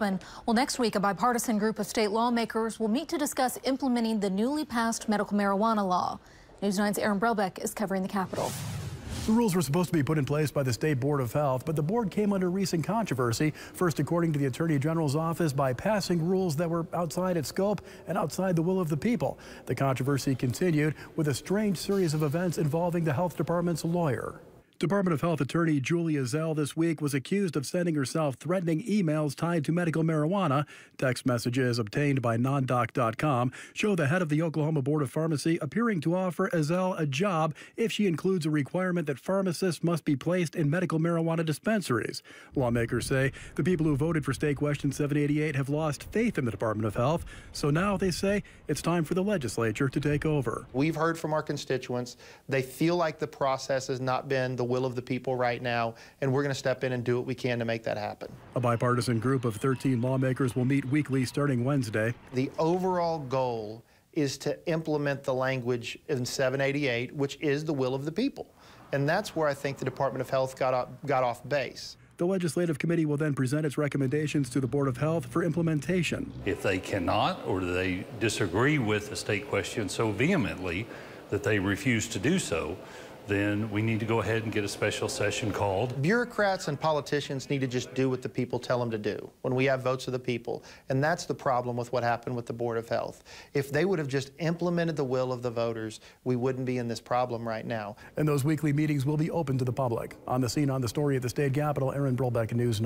Well, next week, a bipartisan group of state lawmakers will meet to discuss implementing the newly passed medical marijuana law. News 9's Aaron Brelbeck is covering the Capitol. The rules were supposed to be put in place by the State Board of Health, but the board came under recent controversy. First, according to the Attorney General's office, by passing rules that were outside its scope and outside the will of the people. The controversy continued with a strange series of events involving the health department's lawyer. Department of Health attorney Julia Zell this week was accused of sending herself threatening emails tied to medical marijuana. Text messages obtained by nondoc.com show the head of the Oklahoma Board of Pharmacy appearing to offer Zell a job if she includes a requirement that pharmacists must be placed in medical marijuana dispensaries. Lawmakers say the people who voted for State Question 788 have lost faith in the Department of Health, so now they say it's time for the legislature to take over. We've heard from our constituents. They feel like the process has not been the will of the people right now, and we're going to step in and do what we can to make that happen. A bipartisan group of 13 lawmakers will meet weekly starting Wednesday. The overall goal is to implement the language in 788, which is the will of the people. And that's where I think the Department of Health got off base. The Legislative Committee will then present its recommendations to the Board of Health for implementation. If they cannot, or they disagree with the state question so vehemently that they refuse to do so, then we need to go ahead and get a special session called. Bureaucrats and politicians need to just do what the people tell them to do when we have votes of the people. And that's the problem with what happened with the Board of Health. If they would have just implemented the will of the voters, we wouldn't be in this problem right now. And those weekly meetings will be open to the public. On the scene on the story at the state capitol, Aaron Brelbeck, News 9.